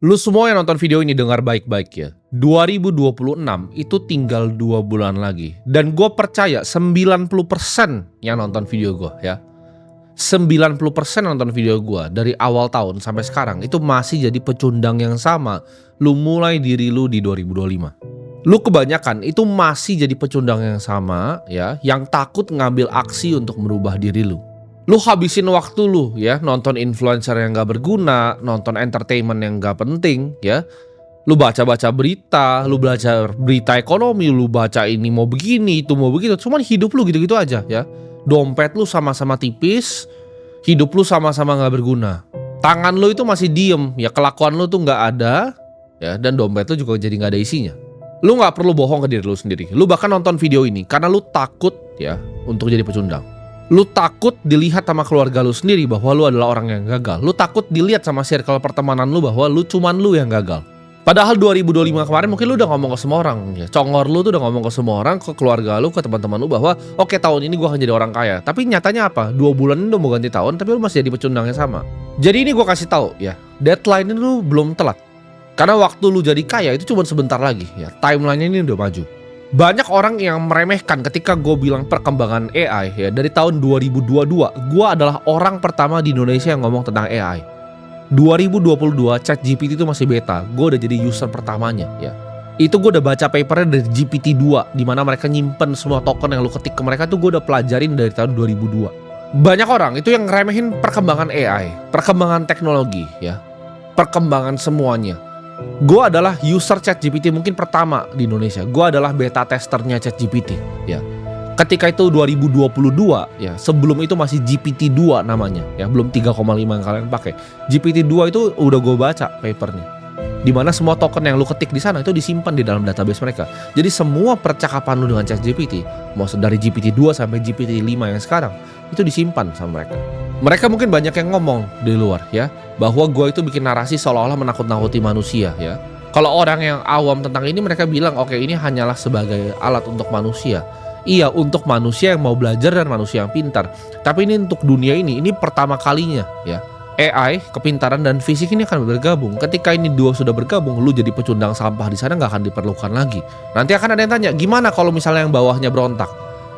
Lu semua yang nonton video ini dengar baik-baik ya. 2026 itu tinggal 2 bulan lagi. Dan gue percaya 90% yang nonton video gue ya. 90% nonton video gue dari awal tahun sampai sekarang itu masih jadi pecundang yang sama. Lu mulai diri lu di 2025. Lu kebanyakan itu masih jadi pecundang yang sama ya, yang takut ngambil aksi untuk merubah diri lu. Lu habisin waktu lu ya nonton influencer yang gak berguna, nonton entertainment yang gak penting ya. Lu baca-baca berita, lu baca berita ekonomi, lu baca ini mau begini, itu mau begitu. Cuman hidup lu gitu-gitu aja ya. Dompet lu sama-sama tipis, hidup lu sama-sama gak berguna. Tangan lu itu masih diem ya, kelakuan lu tuh gak ada ya, dan dompet lu juga jadi gak ada isinya. Lu gak perlu bohong ke diri lu sendiri. Lu bahkan nonton video ini karena lu takut ya untuk jadi pecundang. Lu takut dilihat sama keluarga lu sendiri bahwa lu adalah orang yang gagal. Lu takut dilihat sama circle pertemanan lu bahwa lu cuman lu yang gagal. Padahal 2025 kemarin mungkin lu udah ngomong ke semua orang ya. Congor lu tuh udah ngomong ke semua orang, ke keluarga lu, ke teman-teman lu bahwa oke, tahun ini gua akan jadi orang kaya. Tapi nyatanya apa? 2 bulan ini udah mau ganti tahun tapi lu masih jadi pecundang yang sama. Jadi ini gua kasih tahu ya, deadline ini lu belum telat. Karena waktu lu jadi kaya itu cuma sebentar lagi ya. Timeline-nya ini udah maju. Banyak orang yang meremehkan ketika gue bilang perkembangan AI ya. Dari tahun 2022 gue adalah orang pertama di Indonesia yang ngomong tentang AI. 2022 ChatGPT itu masih beta. Gue udah jadi user pertamanya ya. Itu gue udah baca papernya dari GPT-2, dimana mereka nyimpen semua token yang lu ketik ke mereka tuh gue udah pelajarin dari tahun 2002. Banyak orang itu yang ngeremehin perkembangan AI, perkembangan teknologi ya, perkembangan semuanya. Gue adalah user ChatGPT mungkin pertama di Indonesia. Gue adalah beta testernya ChatGPT ya. Ketika itu 2022 ya, sebelum itu masih GPT-2 namanya ya, belum 3,5 yang kalian pakai. GPT-2 itu udah gue baca papernya, dimana semua token yang lu ketik di sana itu disimpan di dalam database mereka. Jadi semua percakapan lu dengan ChatGPT, mau dari GPT-2 sampai GPT-5 yang sekarang, itu disimpan sama mereka. Mereka mungkin banyak yang ngomong di luar ya, bahwa gue itu bikin narasi seolah-olah menakut-nakuti manusia ya. Kalau orang yang awam tentang ini mereka bilang oke, ini hanyalah sebagai alat untuk manusia. Iya, untuk manusia yang mau belajar dan manusia yang pintar. Tapi ini untuk dunia ini pertama kalinya ya. AI, kepintaran dan fisik ini akan bergabung. Ketika ini dua sudah bergabung, lu jadi pecundang sampah di sana nggak akan diperlukan lagi. Nanti akan ada yang tanya, gimana kalau misalnya yang bawahnya berontak?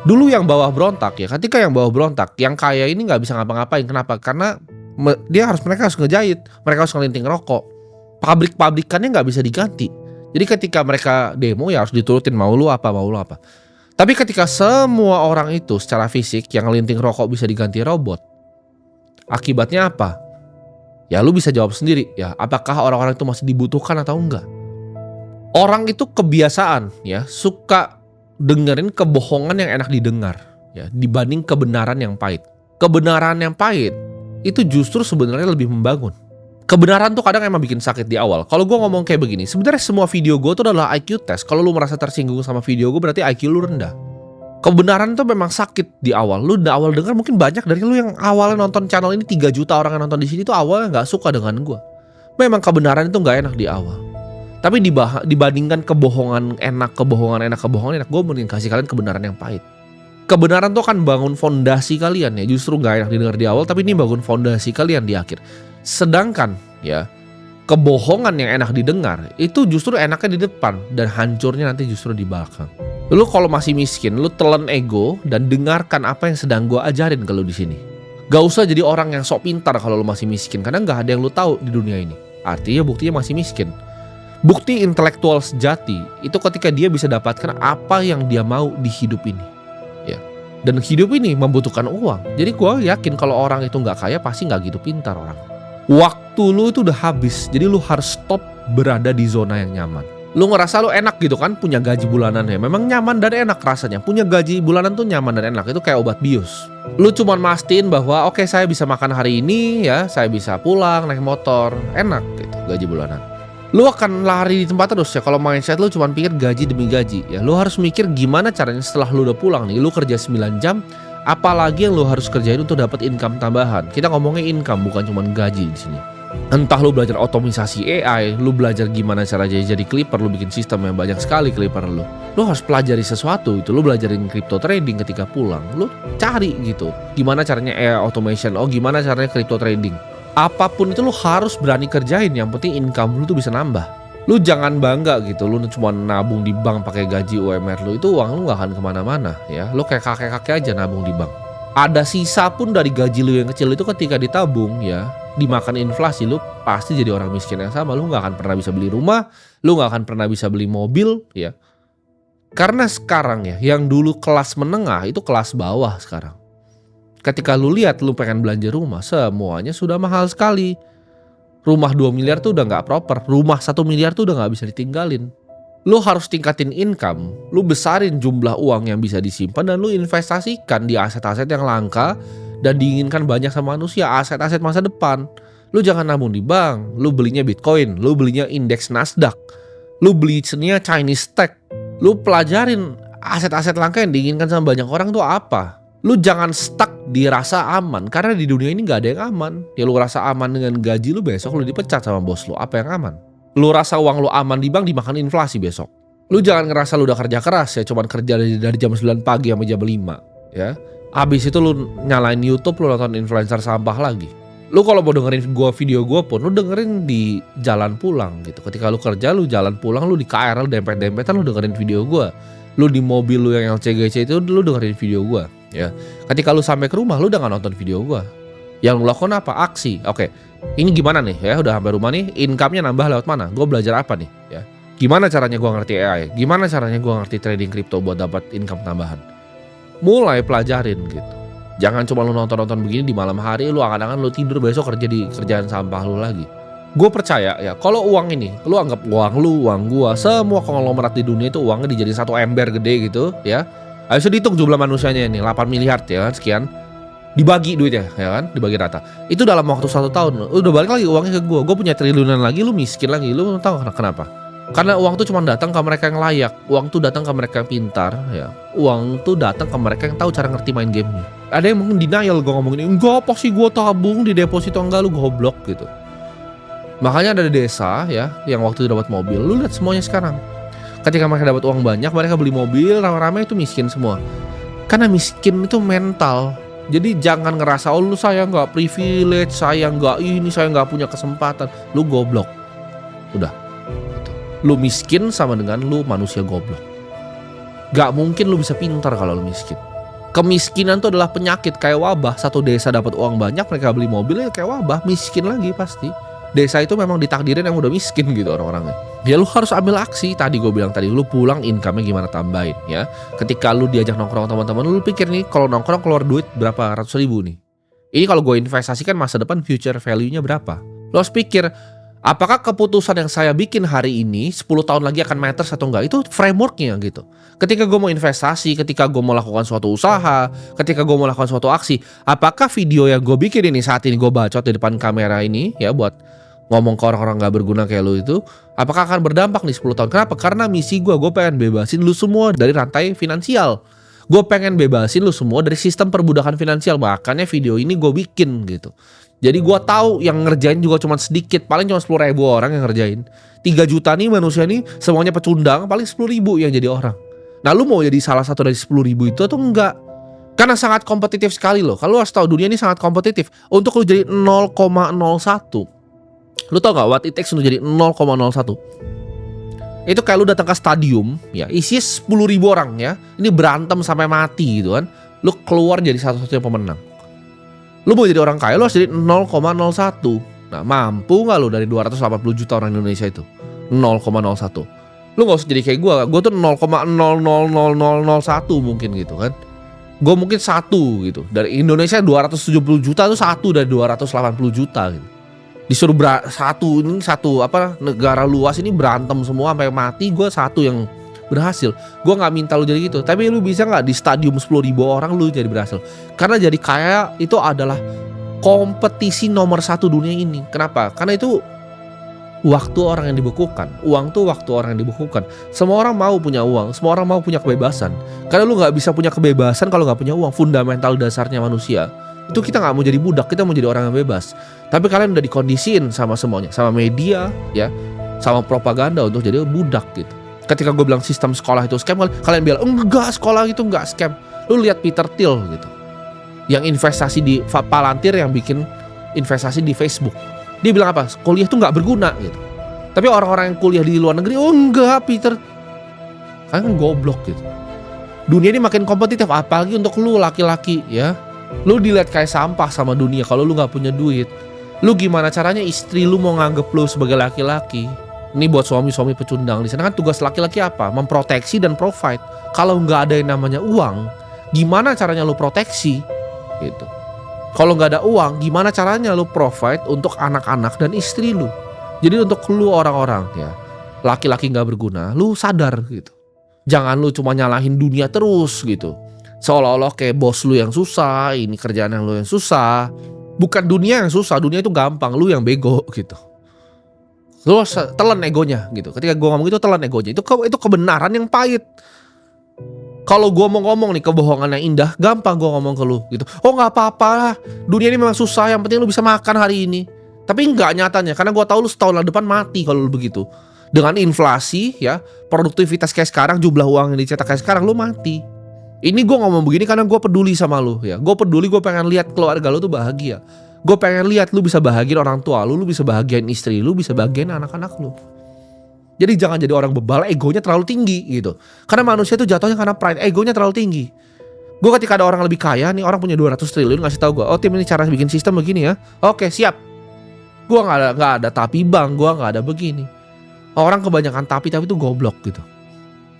Dulu yang bawah berontak ya, ketika yang bawah berontak, yang kaya ini nggak bisa ngapa-ngapain. Kenapa? Karena mereka harus ngejahit, mereka harus ngelinting rokok. Pabrik-pabrikannya nggak bisa diganti. Jadi ketika mereka demo ya harus diturutin mau lu apa. Tapi ketika semua orang itu secara fisik yang ngelinting rokok bisa diganti robot, akibatnya apa? Ya lu bisa jawab sendiri ya, apakah orang-orang itu masih dibutuhkan atau enggak? Orang itu kebiasaan ya, suka dengerin kebohongan yang enak didengar ya, dibanding kebenaran yang pahit. Kebenaran yang pahit itu justru sebenarnya lebih membangun. Kebenaran tuh kadang emang bikin sakit di awal. Kalau gue ngomong kayak begini, sebenarnya semua video gue tuh adalah IQ test. Kalau lu merasa tersinggung sama video gue, berarti IQ lu rendah. Kebenaran tuh memang sakit di awal. Lu di awal dengar mungkin banyak dari lu yang awalnya nonton channel ini 3 juta orang yang nonton di sini tuh awalnya nggak suka dengan gue. Memang kebenaran itu nggak enak di awal. Tapi dibandingkan kebohongan enak, gue mending kasih kalian kebenaran yang pahit. Kebenaran tuh akan bangun fondasi kalian ya. Justru nggak enak didengar di awal, tapi ini bangun fondasi kalian di akhir. Sedangkan ya, kebohongan yang enak didengar itu justru enaknya di depan dan hancurnya nanti justru di belakang. Lu kalau masih miskin, lu telan ego dan dengarkan apa yang sedang gua ajarin ke lu di sini. Gak usah jadi orang yang sok pintar kalau lu masih miskin, karena gak ada yang lu tahu di dunia ini. Artinya buktinya masih miskin. Bukti intelektual sejati itu ketika dia bisa dapatkan apa yang dia mau di hidup ini. Ya. Dan hidup ini membutuhkan uang. Jadi gua yakin kalau orang itu gak kaya pasti gak gitu pintar orang. Waktu lu itu udah habis, jadi lu harus stop berada di zona yang nyaman. Lu ngerasa lu enak gitu kan, punya gaji bulanan ya, memang nyaman dan enak rasanya. Punya gaji bulanan tuh nyaman dan enak, itu kayak obat bius. Lu cuman mastiin bahwa oke, saya bisa makan hari ini ya, saya bisa pulang naik motor, enak gitu gaji bulanan. Lu akan lari di tempat terus ya kalau mindset lu cuman pikir gaji demi gaji ya. Lu harus mikir gimana caranya setelah lu udah pulang nih, lu kerja 9 jam, apalagi yang lu harus kerjain untuk dapat income tambahan. Kita ngomongnya income bukan cuma gaji di sini. Entah lu belajar otomisasi AI, lu belajar gimana cara jadi clipper, lu bikin sistem yang banyak sekali clipper lu. Lu harus pelajari sesuatu itu, lu belajarin crypto trading ketika pulang. Lu cari gitu, gimana caranya AI automation, gimana caranya crypto trading. Apapun itu lu harus berani kerjain, yang penting income lu tuh bisa nambah. Lu jangan bangga gitu, lu cuma nabung di bank pakai gaji UMR lu, itu uang lu gak akan kemana-mana ya. Lu kayak kakek-kakek aja nabung di bank. Ada sisa pun dari gaji lu yang kecil itu ketika ditabung ya, dimakan inflasi, lu pasti jadi orang miskin yang sama. Lu gak akan pernah bisa beli rumah, lu gak akan pernah bisa beli mobil ya. Karena sekarang ya, yang dulu kelas menengah itu kelas bawah sekarang. Ketika lu lihat lu pengen belanja rumah, semuanya sudah mahal sekali. Rumah 2 miliar tuh udah gak proper, rumah 1 miliar tuh udah gak bisa ditinggalin. Lu harus tingkatin income, lu besarin jumlah uang yang bisa disimpan dan lu investasikan di aset-aset yang langka dan diinginkan banyak sama manusia, aset-aset masa depan. Lu jangan nabung di bank, lu belinya Bitcoin, lu belinya indeks Nasdaq, lu belinya Chinese tech. Lu pelajarin aset-aset langka yang diinginkan sama banyak orang tuh apa. Lu jangan stuck di rasa aman, karena di dunia ini gak ada yang aman. Ya lu rasa aman dengan gaji lu, besok lu dipecat sama bos lu, apa yang aman? Lu rasa uang lu aman di bank, dimakan inflasi besok. Lu jangan ngerasa lu udah kerja keras ya, cuman kerja dari jam 9 pagi sampai jam 5 ya. Habis itu lu nyalain YouTube, lu nonton influencer sampah lagi. Lu kalau mau dengerin video gua pun, lu dengerin di jalan pulang gitu. Ketika lu kerja, lu jalan pulang, lu di KRL dempet-dempetan lu dengerin video gua. Lu di mobil lu yang LCGC itu lu dengerin video gua ya. Ketika lu sampai ke rumah, lu udah gak nonton video gua. Yang lu lakukan apa? Aksi. Oke, ini gimana nih ya, udah sampai rumah nih, income-nya nambah lewat mana? Gua belajar apa nih ya? Gimana caranya gua ngerti AI? Gimana caranya gua ngerti trading crypto buat dapat income tambahan? Mulai pelajarin gitu. Jangan cuma lu nonton-nonton begini di malam hari, lu angan-angan lu tidur besok kerja di kerjaan sampah lu lagi. Gue percaya ya, kalau uang ini, lu anggap uang lu, uang gua, semua konglomerat di dunia itu uangnya dijadiin satu ember gede gitu ya. Habis itu dihitung jumlah manusianya ini, 8 miliar ya kan, sekian. Dibagi duitnya ya kan, dibagi rata. Itu dalam waktu 1 tahun, udah balik lagi uangnya ke gue punya triliunan lagi, lu miskin lagi. Lu tahu kenapa? Karena uang tuh cuma datang ke mereka yang layak, uang tuh datang ke mereka yang pintar ya. Uang tuh datang ke mereka yang tahu cara ngerti main gamenya. Ada yang mungkin denial gue ngomongin, enggak apa sih gue tabung di deposito, enggak, lu goblok gitu. Makanya ada desa ya, yang waktu itu dapat mobil, lu lihat semuanya sekarang. Ketika mereka dapat uang banyak, mereka beli mobil, rame-rame itu miskin semua. Karena miskin itu mental. Jadi jangan ngerasa, oh lu saya nggak privilege, saya nggak ini, saya nggak punya kesempatan. Lu goblok. Udah. Gitu. Lu miskin sama dengan lu manusia goblok. Gak mungkin lu bisa pintar kalau lu miskin. Kemiskinan itu adalah penyakit kayak wabah. Satu desa dapat uang banyak, mereka beli mobil, ya kayak wabah, miskin lagi pasti. Desa itu memang ditakdirin yang udah miskin gitu orang-orangnya. Ya lu harus ambil aksi. Tadi gue bilang tadi, lu pulang income-nya gimana tambahin ya. Ketika lu diajak nongkrong teman-teman, lu pikir nih kalau nongkrong keluar duit berapa ratus ribu nih. Ini kalau gue investasikan masa depan future value-nya berapa. Lu harus pikir, apakah keputusan yang saya bikin hari ini 10 tahun lagi akan matters atau enggak? Itu framework-nya gitu. Ketika gue mau investasi, ketika gue mau lakukan suatu usaha, ketika gue mau lakukan suatu aksi, apakah video yang gue bikin ini saat ini gue bacot di depan kamera ini ya buat ngomong ke orang-orang gak berguna kayak lu itu, apakah akan berdampak nih 10 tahun? Kenapa? Karena misi gue pengen bebasin lu semua dari rantai finansial. Gue pengen bebasin lu semua dari sistem perbudakan finansial. Makanya video ini gue bikin gitu. Jadi gue tahu yang ngerjain juga cuma sedikit, paling cuma 10.000 orang yang ngerjain. 3 juta nih manusia nih semuanya pecundang, paling 10.000 yang jadi orang. Nah lu mau jadi salah satu dari 10.000 itu atau enggak? Karena sangat kompetitif sekali loh. Kalau lu harus tahu dunia ini sangat kompetitif. Untuk lu jadi 0,01, lu tau gak what it takes untuk jadi 0,01? Itu kayak lu datang ke stadium ya, isinya 10.000 orang ya, ini berantem sampai mati gitu kan. Lu keluar jadi satu-satunya pemenang. Lu mau jadi orang kaya, lu harus jadi 0,01. Nah mampu gak lu dari 280 juta orang Indonesia itu 0,01? Lu gak usah jadi kayak gue tuh 0,000001 mungkin gitu kan. Gue mungkin 1 gitu. Dari Indonesia 270 juta tuh 1 dari 280 juta gitu. Disuruh satu negara luas ini berantem semua sampai mati, gue satu yang berhasil. Gue nggak minta lu jadi gitu, tapi lu bisa nggak di stadium 10.000 orang lu jadi berhasil? Karena jadi kaya itu adalah kompetisi nomor 1 dunia ini. Kenapa? Karena itu waktu orang yang dibekukan. Uang tuh waktu orang yang dibekukan. Semua orang mau punya uang, semua orang mau punya kebebasan. Karena lu nggak bisa punya kebebasan kalau nggak punya uang. Fundamental dasarnya manusia itu kita nggak mau jadi budak, kita mau jadi orang yang bebas. Tapi kalian udah dikondisiin sama semuanya, sama media ya, sama propaganda untuk jadi budak gitu. Ketika gue bilang sistem sekolah itu scam, kalian bilang enggak, sekolah itu enggak scam. Lu lihat Peter Thiel gitu, yang investasi di Palantir yang bikin investasi di Facebook. Dia bilang apa? Kuliah tuh nggak berguna gitu. Tapi orang-orang yang kuliah di luar negeri, oh enggak Peter, kalian kan goblok gitu. Dunia ini makin kompetitif, apalagi untuk lu laki-laki ya. Lu dilihat kayak sampah sama dunia kalau lu nggak punya duit. Lu gimana caranya istri lu mau nganggep lu sebagai laki-laki? Ini buat suami-suami pecundang di sana kan tugas laki-laki apa? Memproteksi dan provide. Kalau nggak ada yang namanya uang, gimana caranya lu proteksi? Gitu. Kalau nggak ada uang, gimana caranya lu provide untuk anak-anak dan istri lu? Jadi untuk lu orang-orang ya, laki-laki nggak berguna, lu sadar gitu. Jangan lu cuma nyalahin dunia terus gitu. Seolah-olah kayak bos lu yang susah, ini kerjaan yang lu yang susah. Bukan dunia yang susah, dunia itu gampang, lu yang bego gitu. Lu telan egonya gitu. Ketika gua ngomong itu telan egonya. Itu kebenaran yang pahit. Kalau gua mau ngomong nih kebohongan yang indah, gampang gua ngomong ke lu gitu. Oh nggak apa-apa, dunia ini memang susah, yang penting lu bisa makan hari ini. Tapi enggak nyatanya, karena gue tahu lu setahun depan mati kalau lu begitu. Dengan inflasi ya, produktivitas kayak sekarang, jumlah uang yang dicetak kayak sekarang, lu mati. Ini gue ngomong begini karena gue peduli sama lu ya. Gue peduli, gue pengen lihat keluarga lu tuh bahagia. Gue pengen lihat lu bisa bahagiain orang tua lu bisa bahagiain istri lu, bisa bahagiain anak-anak lu. Jadi jangan jadi orang bebal, egonya terlalu tinggi gitu. Karena manusia tuh jatuhnya karena pride, egonya terlalu tinggi. Gue ketika ada orang lebih kaya, nih orang punya 200 triliun ngasih tahu gue, oh tim ini cara bikin sistem begini ya. Oke siap. Gue nggak ada tapi bang, gue nggak ada begini. Orang kebanyakan tapi itu goblok gitu.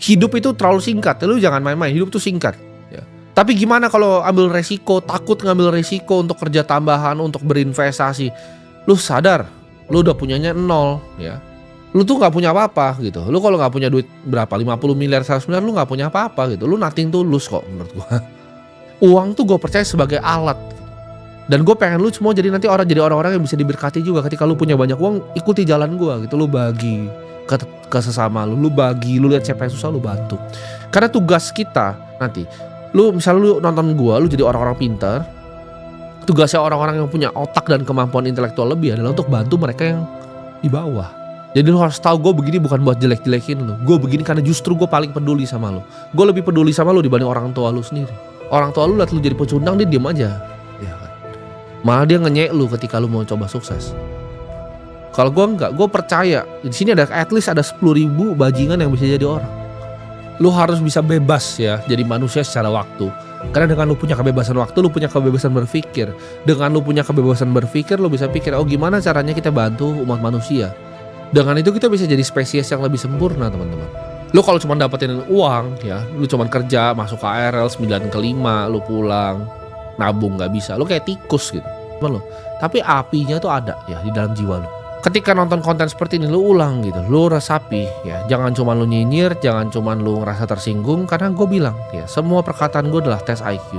Hidup itu terlalu singkat, lu jangan main-main. Hidup tuh singkat. Ya. Tapi gimana kalau ambil resiko, takut ngambil resiko untuk kerja tambahan, untuk berinvestasi. Lu sadar, lu udah punyanya 0 ya. Lu tuh nggak punya apa-apa gitu. Lu kalau nggak punya duit berapa 50 miliar 100 miliar, lu nggak punya apa-apa gitu. Lu nothing tulus kok menurut gue. Uang tuh gue percaya sebagai alat. Dan gue pengen lu semua jadi nanti orang-orang yang bisa diberkati juga. Ketika lu punya banyak uang, ikuti jalan gue gitu. Lu bagi ke sesama lu bagi, lu lihat siapa yang susah lu bantu. Karena tugas kita nanti, lu misalnya lu nonton gue, lu jadi orang-orang pintar. Tugasnya orang-orang yang punya otak dan kemampuan intelektual lebih adalah untuk bantu mereka yang di bawah. Jadi lu harus tahu gue begini bukan buat jelek-jelekin lu. Gue begini karena justru gue paling peduli sama lu. Gue lebih peduli sama lu dibanding orang tua lu sendiri. Orang tua lu liat lu jadi pecundang, dia diem aja. Malah dia ngenyek lu ketika lu mau coba sukses. Kalau gue enggak, gue percaya di sini ada at least ada 10.000 bajingan yang bisa jadi orang. Lu harus bisa bebas ya, jadi manusia secara waktu. Karena dengan lu punya kebebasan waktu, lu punya kebebasan berpikir. Dengan lu punya kebebasan berpikir, lu bisa pikir, oh gimana caranya kita bantu umat manusia. Dengan itu kita bisa jadi spesies yang lebih sempurna teman-teman. Lu kalau cuma dapetin uang ya, lu cuma kerja, masuk KRL 9 ke 5, lu pulang, nabung gak bisa, lu kayak tikus gitu. Lo. Tapi apinya tuh ada ya di dalam jiwa lu. Ketika nonton konten seperti ini lu ulang gitu, lu resapi ya. Jangan cuma lu nyinyir, jangan cuma lu ngerasa tersinggung. Karena gue bilang ya, semua perkataan gue adalah tes IQ.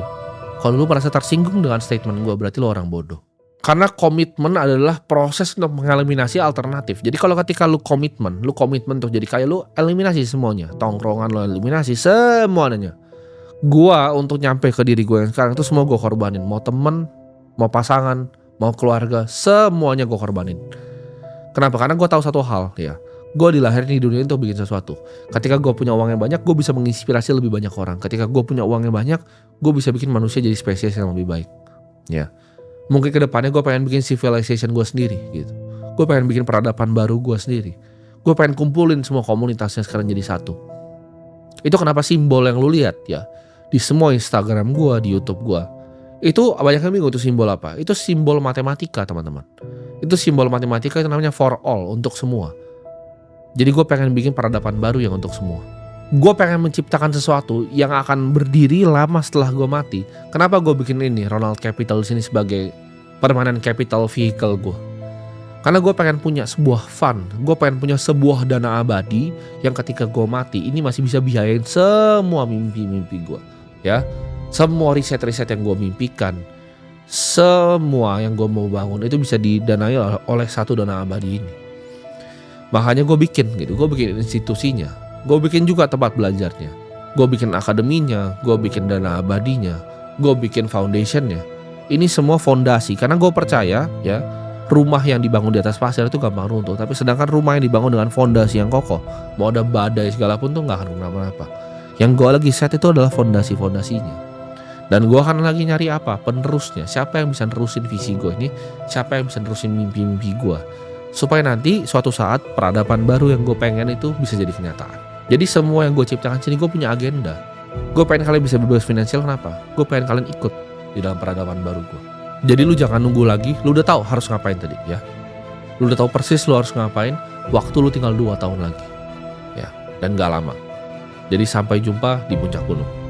Kalau lu merasa tersinggung dengan statement gue, berarti lu orang bodoh. Karena komitmen adalah proses untuk mengeliminasi alternatif. Jadi kalau ketika lu komitmen untuk jadi kaya, lu eliminasi semuanya. Tongkrongan lu eliminasi semuanya. Gua untuk nyampe ke diri gue yang sekarang itu semua gue korbanin. Mau temen, mau pasangan, mau keluarga, semuanya gue korbanin. Kenapa? Karena gue tahu satu hal ya. Gue dilahirin di dunia ini untuk bikin sesuatu. Ketika gue punya uang yang banyak, gue bisa menginspirasi lebih banyak orang. Ketika gue punya uang yang banyak, gue bisa bikin manusia jadi spesies yang lebih baik. Ya, mungkin kedepannya gue pengen bikin civilization gue sendiri gitu. Gue pengen bikin peradaban baru gue sendiri. Gue pengen kumpulin semua komunitasnya sekarang jadi satu. Itu kenapa simbol yang lu lihat ya di semua Instagram gue, di YouTube gue. Itu banyak yang bingung itu simbol apa. Itu simbol matematika teman-teman. Itu simbol matematika, itu namanya for all, untuk semua. Jadi gue pengen bikin peradaban baru yang untuk semua. Gue pengen menciptakan sesuatu yang akan berdiri lama setelah gue mati. Kenapa gue bikin ini Ronald Capital di sini sebagai permanent capital vehicle gue? Karena gue pengen punya sebuah fund. Gue pengen punya sebuah dana abadi yang ketika gue mati ini masih bisa biayain semua mimpi-mimpi gue. Ya. Semua riset-riset yang gue mimpikan, semua yang gue mau bangun itu bisa didanai oleh satu dana abadi ini. Makanya gue bikin institusinya, gue bikin juga tempat belajarnya, gue bikin akademinya, gue bikin dana abadinya, gue bikin foundationnya. Ini semua fondasi, karena gue percaya ya, rumah yang dibangun di atas pasir itu gampang runtuh, tapi sedangkan rumah yang dibangun dengan fondasi yang kokoh, mau ada badai segala pun tuh gak akan kenapa-napa. Yang gue lagi set itu adalah fondasi-fondasinya. Dan gue akan lagi nyari apa? Penerusnya. Siapa yang bisa nerusin visi gue ini? Siapa yang bisa nerusin mimpi-mimpi gue? Supaya nanti suatu saat peradaban baru yang gue pengen itu bisa jadi kenyataan. Jadi semua yang gue ciptakan sini gue punya agenda. Gue pengen kalian bisa bebas finansial, kenapa? Gue pengen kalian ikut di dalam peradaban baru gue. Jadi lu jangan nunggu lagi, lu udah tahu harus ngapain tadi ya. Lu udah tahu persis lu harus ngapain, waktu lu tinggal 2 tahun lagi. Ya, dan gak lama. Jadi sampai jumpa di puncak gunung.